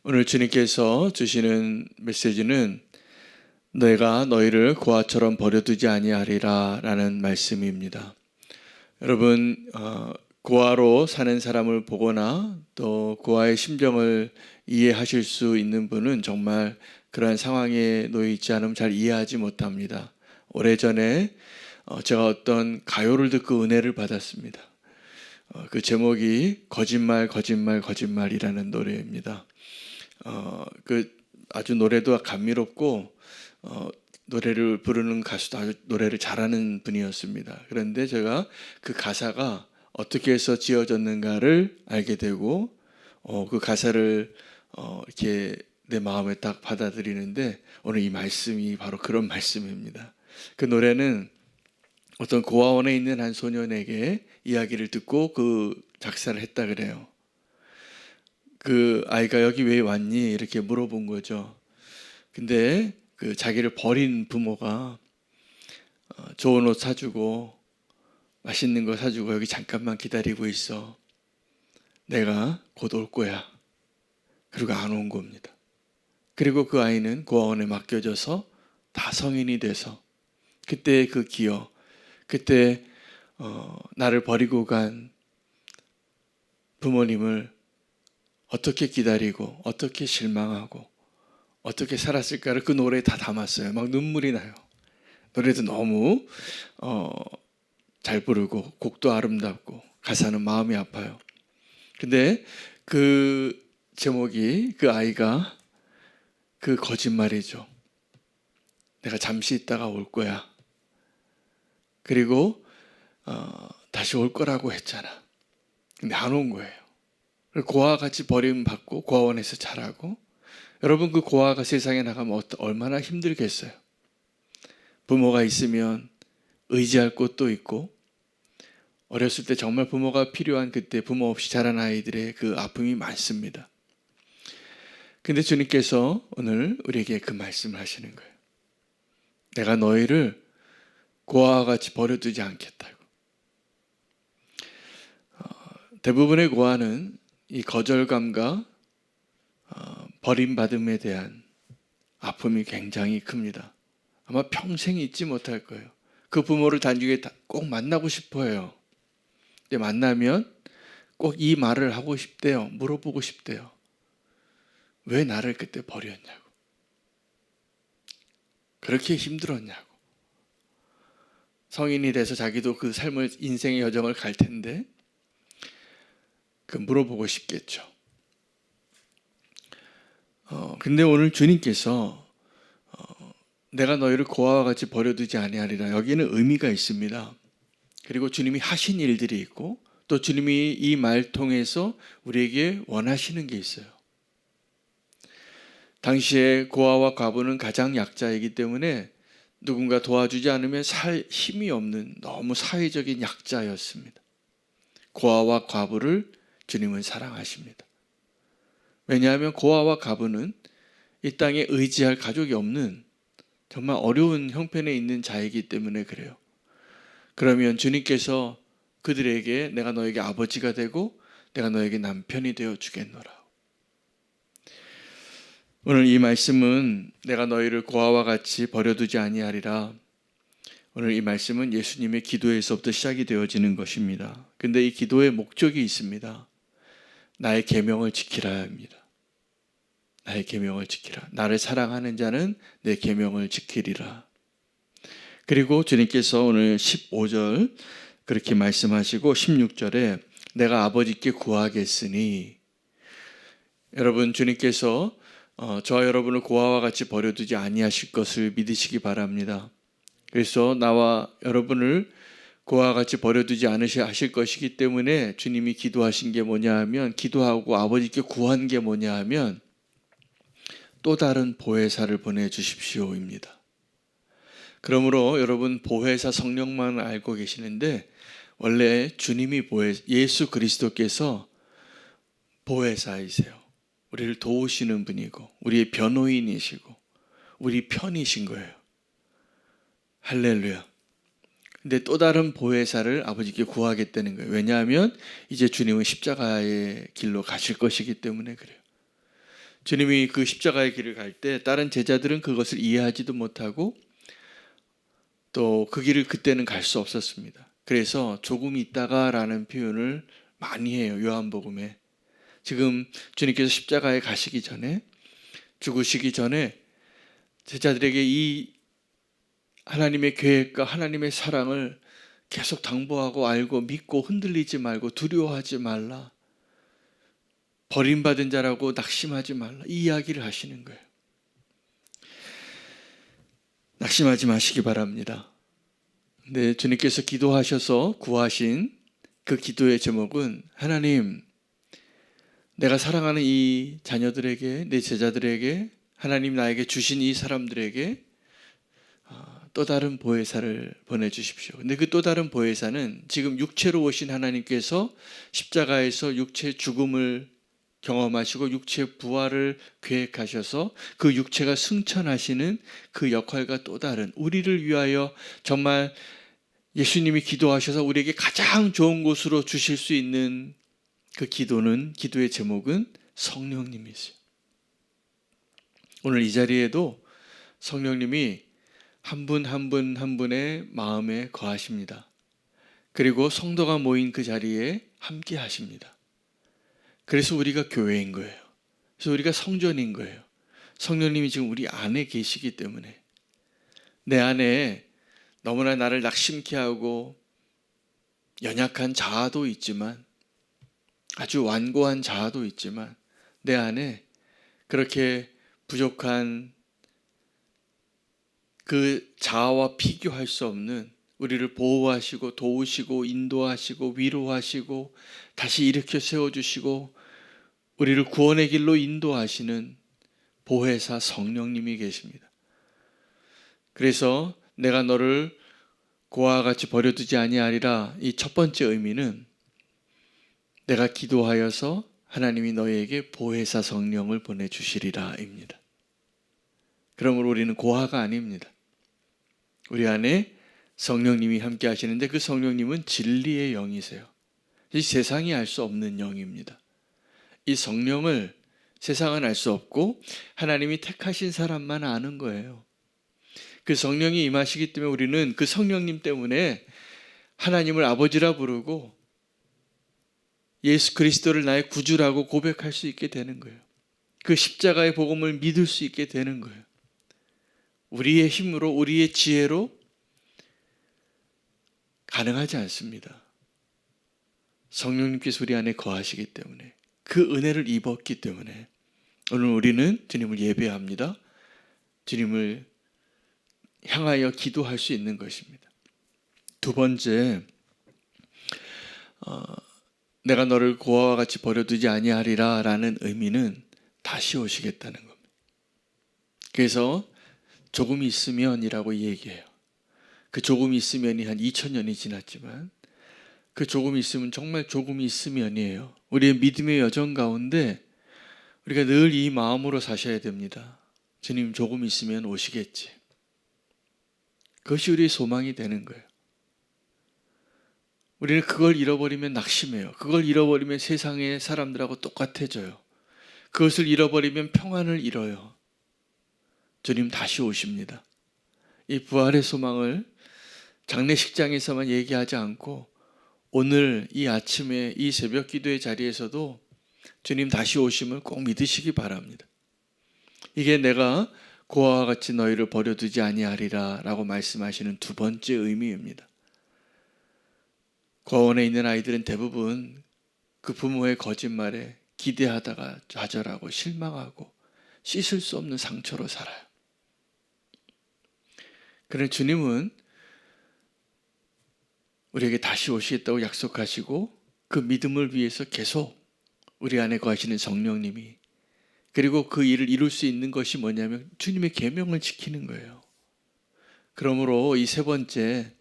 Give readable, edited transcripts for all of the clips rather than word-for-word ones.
오늘 주님께서 주시는 메시지는 내가 너희를 고아처럼 버려두지 아니하리라 라는 말씀입니다. 여러분, 고아로 사는 사람을 보거나 또 고아의 심정을 이해하실 수 있는 분은 정말 그러한 상황에 놓여 있지 않으면 잘 이해하지 못합니다. 오래전에 제가 어떤 가요를 듣고 은혜를 받았습니다. 그 제목이 거짓말 거짓말 거짓말이라는 노래입니다. 그 아주 노래도 감미롭고 노래를 부르는 가수도 아주 노래를 잘하는 분이었습니다. 그런데 제가 그 가사가 어떻게 해서 지어졌는가를 알게 되고 그 가사를 이렇게 내 마음에 딱 받아들이는데 오늘 이 말씀이 바로 그런 말씀입니다. 그 노래는 어떤 고아원에 있는 한 소년에게 이야기를 듣고 그 작사를 했다 그래요. 그 아이가 여기 왜 왔니? 이렇게 물어본 거죠. 근데 그 자기를 버린 부모가 좋은 옷 사주고 맛있는 거 사주고 여기 잠깐만 기다리고 있어. 내가 곧 올 거야. 그리고 안 온 겁니다. 그리고 그 아이는 고아원에 맡겨져서 다 성인이 돼서 그때 그 기억, 그때 나를 버리고 간 부모님을 어떻게 기다리고 어떻게 실망하고 어떻게 살았을까를 그 노래에 다 담았어요. 막 눈물이 나요. 노래도 너무 잘 부르고 곡도 아름답고 가사는 마음이 아파요. 근데 그 제목이 그 아이가 그 거짓말이죠. 내가 잠시 있다가 올 거야. 그리고 다시 올 거라고 했잖아. 근데 안 온 거예요. 고아와 같이 버림받고 고아원에서 자라고 여러분 그 고아가 세상에 나가면 얼마나 힘들겠어요. 부모가 있으면 의지할 곳도 있고 어렸을 때 정말 부모가 필요한 그때 부모 없이 자란 아이들의 그 아픔이 많습니다. 근데 주님께서 오늘 우리에게 그 말씀을 하시는 거예요. 내가 너희를 고아와 같이 버려두지 않겠다고. 대부분의 고아는 이 거절감과 버림받음에 대한 아픔이 굉장히 큽니다. 아마 평생 잊지 못할 거예요. 그 부모를 나중에 꼭 만나고 싶어 해요. 근데 만나면 꼭 이 말을 하고 싶대요. 물어보고 싶대요. 왜 나를 그때 버렸냐고. 그렇게 힘들었냐고. 성인이 돼서 자기도 그 삶을 인생의 여정을 갈 텐데 그 물어보고 싶겠죠. 근데 오늘 주님께서 내가 너희를 고아와 같이 버려두지 아니하리라. 여기는 의미가 있습니다. 그리고 주님이 하신 일들이 있고 또 주님이 이 말 통해서 우리에게 원하시는 게 있어요. 당시에 고아와 과부는 가장 약자이기 때문에 누군가 도와주지 않으면 살 힘이 없는 너무 사회적인 약자였습니다. 고아와 과부를 주님은 사랑하십니다. 왜냐하면 고아와 과부는 이 땅에 의지할 가족이 없는 정말 어려운 형편에 있는 자이기 때문에 그래요. 그러면 주님께서 그들에게 내가 너에게 아버지가 되고 내가 너에게 남편이 되어 주겠노라. 오늘 이 말씀은 내가 너희를 고아와 같이 버려두지 아니하리라. 오늘 이 말씀은 예수님의 기도에서부터 시작이 되어지는 것입니다. 근데 이 기도의 목적이 있습니다. 나의 계명을 지키라입니다. 나의 계명을 지키라. 나를 사랑하는 자는 내 계명을 지키리라. 그리고 주님께서 오늘 15절 그렇게 말씀하시고 16절에 내가 아버지께 구하겠으니 여러분 주님께서 저와 여러분을 고아와 같이 버려두지 아니하실 것을 믿으시기 바랍니다. 그래서 나와 여러분을 고아와 같이 버려두지 않으실 것이기 때문에 주님이 기도하신 게 뭐냐 하면 기도하고 아버지께 구한 게 뭐냐 하면 또 다른 보혜사를 보내주십시오입니다. 그러므로 여러분 보혜사 성령만 알고 계시는데 원래 주님이 예수 그리스도께서 보혜사이세요. 우리를 도우시는 분이고 우리의 변호인이시고 우리 편이신 거예요. 할렐루야. 근데 또 다른 보혜사를 아버지께 구하겠다는 거예요. 왜냐하면 이제 주님은 십자가의 길로 가실 것이기 때문에 그래요. 주님이 그 십자가의 길을 갈 때 다른 제자들은 그것을 이해하지도 못하고 또 그 길을 그때는 갈 수 없었습니다. 그래서 조금 있다가라는 표현을 많이 해요. 요한복음에. 지금 주님께서 십자가에 가시기 전에, 죽으시기 전에 제자들에게 이 하나님의 계획과 하나님의 사랑을 계속 당부하고 알고 믿고 흔들리지 말고 두려워하지 말라. 버림받은 자라고 낙심하지 말라. 이 이야기를 하시는 거예요. 낙심하지 마시기 바랍니다. 근데 주님께서 기도하셔서 구하신 그 기도의 제목은 하나님, 내가 사랑하는 이 자녀들에게, 내 제자들에게, 하나님 나에게 주신 이 사람들에게 또 다른 보혜사를 보내주십시오. 근데 그 또 다른 보혜사는 지금 육체로 오신 하나님께서 십자가에서 육체의 죽음을 경험하시고 육체의 부활을 계획하셔서 그 육체가 승천하시는 그 역할과 또 다른, 우리를 위하여 정말 예수님이 기도하셔서 우리에게 가장 좋은 곳으로 주실 수 있는 그 기도의 제목은 성령님이세요. 오늘 이 자리에도 성령님이 한 분 한 분 한 분의 마음에 거하십니다. 그리고 성도가 모인 그 자리에 함께 하십니다. 그래서 우리가 교회인 거예요. 그래서 우리가 성전인 거예요. 성령님이 지금 우리 안에 계시기 때문에, 내 안에 너무나 나를 낙심케 하고 연약한 자아도 있지만, 아주 완고한 자아도 있지만, 내 안에 그렇게 부족한 그 자아와 비교할 수 없는, 우리를 보호하시고 도우시고 인도하시고 위로하시고 다시 일으켜 세워주시고 우리를 구원의 길로 인도하시는 보혜사 성령님이 계십니다. 그래서 내가 너를 고아와 같이 버려두지 아니하리라, 이 첫 번째 의미는 내가 기도하여서 하나님이 너희에게 보혜사 성령을 보내주시리라 입니다. 그러므로 우리는 고아가 아닙니다. 우리 안에 성령님이 함께 하시는데 그 성령님은 진리의 영이세요. 이 세상이 알 수 없는 영입니다. 이 성령을 세상은 알 수 없고 하나님이 택하신 사람만 아는 거예요. 그 성령이 임하시기 때문에 우리는 그 성령님 때문에 하나님을 아버지라 부르고 예수 그리스도를 나의 구주라고 고백할 수 있게 되는 거예요. 그 십자가의 복음을 믿을 수 있게 되는 거예요. 우리의 힘으로, 우리의 지혜로 가능하지 않습니다. 성령님께서 우리 안에 거하시기 때문에, 그 은혜를 입었기 때문에 오늘 우리는 주님을 예배합니다. 주님을 향하여 기도할 수 있는 것입니다. 두 번째, 내가 너를 고아와 같이 버려두지 아니하리라 라는 의미는 다시 오시겠다는 겁니다. 그래서 조금 있으면이라고 얘기해요. 그 조금 있으면이 한 2000년이 지났지만 그 조금 있으면 정말 조금 있으면이에요. 우리의 믿음의 여정 가운데 우리가 늘 이 마음으로 사셔야 됩니다. 주님, 조금 있으면 오시겠지. 그것이 우리의 소망이 되는 거예요. 우리는 그걸 잃어버리면 낙심해요. 그걸 잃어버리면 세상의 사람들하고 똑같아져요. 그것을 잃어버리면 평안을 잃어요. 주님 다시 오십니다. 이 부활의 소망을 장례식장에서만 얘기하지 않고 오늘 이 아침에 이 새벽 기도의 자리에서도 주님 다시 오심을 꼭 믿으시기 바랍니다. 이게 내가 고아와 같이 너희를 버려두지 아니하리라 라고 말씀하시는 두 번째 의미입니다. 고아원에 있는 아이들은 대부분 그 부모의 거짓말에 기대하다가 좌절하고 실망하고 씻을 수 없는 상처로 살아요. 그런데 주님은 우리에게 다시 오시겠다고 약속하시고 그 믿음을 위해서 계속 우리 안에 거하시는 성령님이, 그리고 그 일을 이룰 수 있는 것이 뭐냐면 주님의 계명을 지키는 거예요. 그러므로 이 세 번째,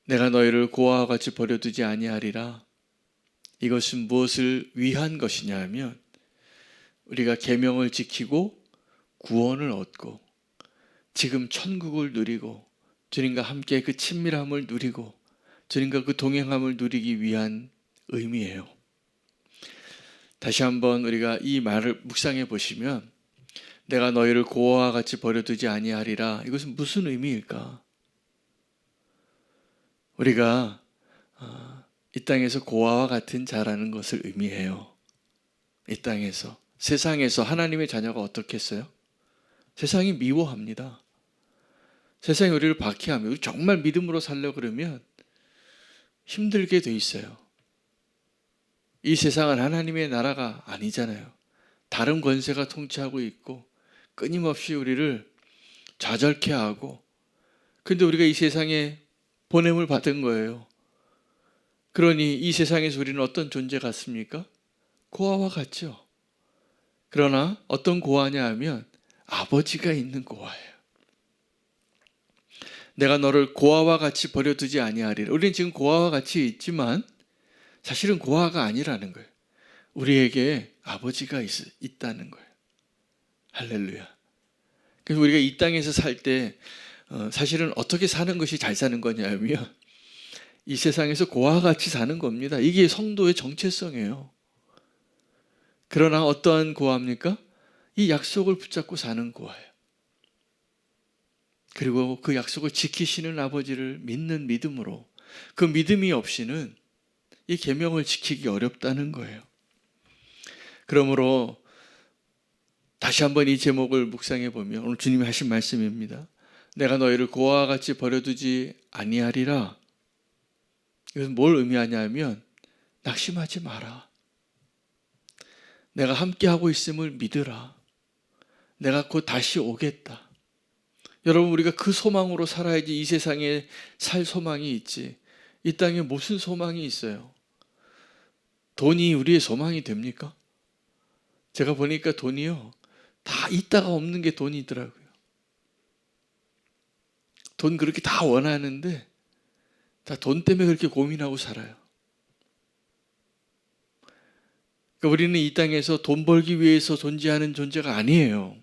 내가 너희를 고아와 같이 버려두지 아니하리라, 이것은 무엇을 위한 것이냐 하면 우리가 계명을 지키고 구원을 얻고 지금 천국을 누리고 주님과 함께 그 친밀함을 누리고 주님과 그 동행함을 누리기 위한 의미예요. 다시 한번 우리가 이 말을 묵상해 보시면 내가 너희를 고아와 같이 버려두지 아니하리라. 이것은 무슨 의미일까? 우리가 이 땅에서 고아와 같은 자라는 것을 의미해요. 이 땅에서. 세상에서 하나님의 자녀가 어떻겠어요? 세상이 미워합니다. 세상이 우리를 박해하며 우리 정말 믿음으로 살려고 그러면 힘들게 돼 있어요. 이 세상은 하나님의 나라가 아니잖아요. 다른 권세가 통치하고 있고 끊임없이 우리를 좌절케 하고, 근데 우리가 이 세상에 보냄을 받은 거예요. 그러니 이 세상에서 우리는 어떤 존재 같습니까? 고아와 같죠. 그러나 어떤 고아냐 하면 아버지가 있는 고아예요. 내가 너를 고아와 같이 버려두지 아니하리라. 우리는 지금 고아와 같이 있지만 사실은 고아가 아니라는 거예요. 우리에게 아버지가 있다는 거예요. 할렐루야. 그래서 우리가 이 땅에서 살 때 사실은 어떻게 사는 것이 잘 사는 거냐면 이 세상에서 고아와 같이 사는 겁니다. 이게 성도의 정체성이에요. 그러나 어떠한 고아입니까? 이 약속을 붙잡고 사는 고아예요. 그리고 그 약속을 지키시는 아버지를 믿는 믿음으로, 그 믿음이 없이는 이 계명을 지키기 어렵다는 거예요. 그러므로 다시 한번 이 제목을 묵상해 보면 오늘 주님이 하신 말씀입니다. 내가 너희를 고아와 같이 버려두지 아니하리라. 이것은 뭘 의미하냐 하면 낙심하지 마라. 내가 함께하고 있음을 믿으라. 내가 곧 다시 오겠다. 여러분, 우리가 그 소망으로 살아야지 이 세상에 살 소망이 있지. 이 땅에 무슨 소망이 있어요? 돈이 우리의 소망이 됩니까? 제가 보니까 돈이요, 다 있다가 없는 게 돈이 있더라고요. 돈 그렇게 다 원하는데 다 돈 때문에 그렇게 고민하고 살아요. 그러니까 우리는 이 땅에서 돈 벌기 위해서 존재하는 존재가 아니에요.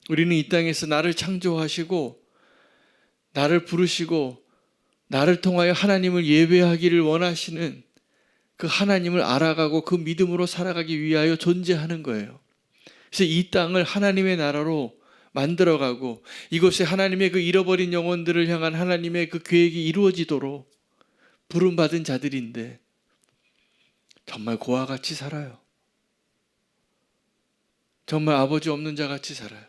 우리는 이 땅에서 나를 창조하시고 나를 부르시고 나를 통하여 하나님을 예배하기를 원하시는 그 하나님을 알아가고 그 믿음으로 살아가기 위하여 존재하는 거예요. 그래서 이 땅을 하나님의 나라로 만들어가고 이곳에 하나님의 그 잃어버린 영혼들을 향한 하나님의 그 계획이 이루어지도록 부름받은 자들인데 정말 고아 같이 살아요. 정말 아버지 없는 자 같이 살아요.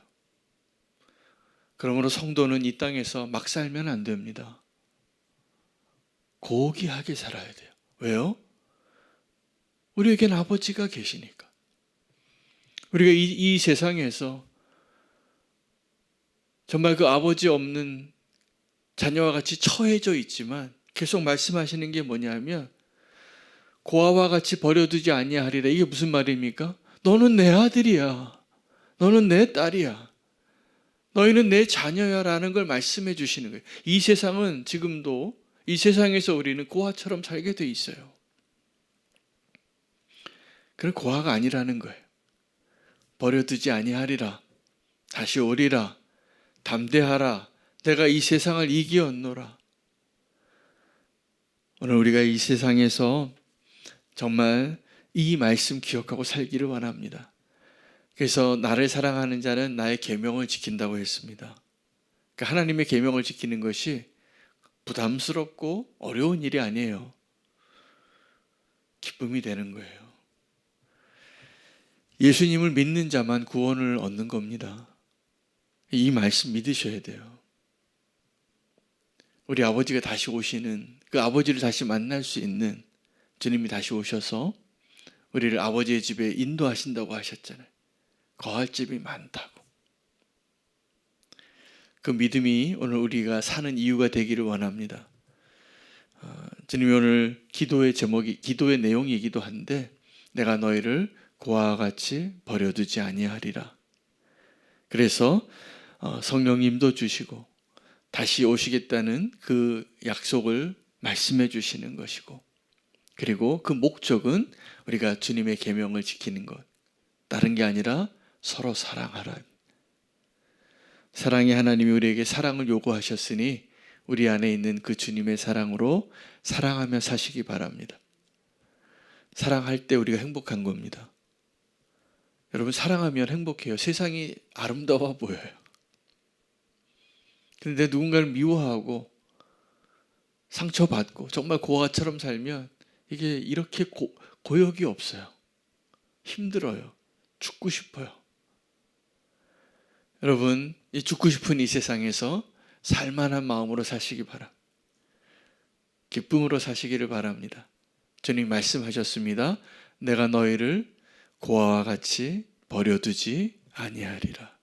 그러므로 성도는 이 땅에서 막 살면 안 됩니다. 고귀하게 살아야 돼요. 왜요? 우리에겐 아버지가 계시니까. 우리가 이 세상에서 정말 그 아버지 없는 자녀와 같이 처해져 있지만 계속 말씀하시는 게 뭐냐면 고아와 같이 버려두지 아니하리라. 이게 무슨 말입니까? 너는 내 아들이야. 너는 내 딸이야. 너희는 내 자녀야 라는 걸 말씀해 주시는 거예요. 이 세상은 지금도 이 세상에서 우리는 고아처럼 살게 돼 있어요. 그런 고아가 아니라는 거예요. 버려두지 아니하리라. 다시 오리라. 담대하라. 내가 이 세상을 이기었노라. 오늘 우리가 이 세상에서 정말 이 말씀 기억하고 살기를 원합니다. 그래서 나를 사랑하는 자는 나의 계명을 지킨다고 했습니다. 그러니까 하나님의 계명을 지키는 것이 부담스럽고 어려운 일이 아니에요. 기쁨이 되는 거예요. 예수님을 믿는 자만 구원을 얻는 겁니다. 이 말씀 믿으셔야 돼요. 우리 아버지가 다시 오시는, 그 아버지를 다시 만날 수 있는 주님이 다시 오셔서 우리를 아버지의 집에 인도하신다고 하셨잖아요. 거할 집이 많다고. 그 믿음이 오늘 우리가 사는 이유가 되기를 원합니다. 주님이 오늘 기도의 제목이, 기도의 내용이기도 한데 내가 너희를 고아와 같이 버려두지 아니하리라. 그래서 성령님도 주시고 다시 오시겠다는 그 약속을 말씀해 주시는 것이고, 그리고 그 목적은 우리가 주님의 계명을 지키는 것, 다른 게 아니라 서로 사랑하라. 사랑의 하나님이 우리에게 사랑을 요구하셨으니 우리 안에 있는 그 주님의 사랑으로 사랑하며 사시기 바랍니다. 사랑할 때 우리가 행복한 겁니다. 여러분, 사랑하면 행복해요. 세상이 아름다워 보여요. 근데 누군가를 미워하고 상처받고 정말 고아처럼 살면 이게 이렇게 고역이 없어요. 힘들어요. 죽고 싶어요. 여러분, 이 죽고 싶은 이 세상에서 살만한 마음으로 사시기 바랍니다. 기쁨으로 사시기를 바랍니다. 주님 말씀하셨습니다. 내가 너희를 고아와 같이 버려두지 아니하리라.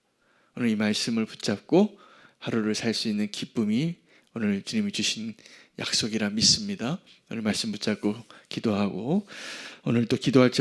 오늘 이 말씀을 붙잡고 하루를 살 수 있는 기쁨이 오늘 주님이 주신 약속이라 믿습니다. 오늘 말씀 붙잡고 기도하고 오늘 또 기도할 점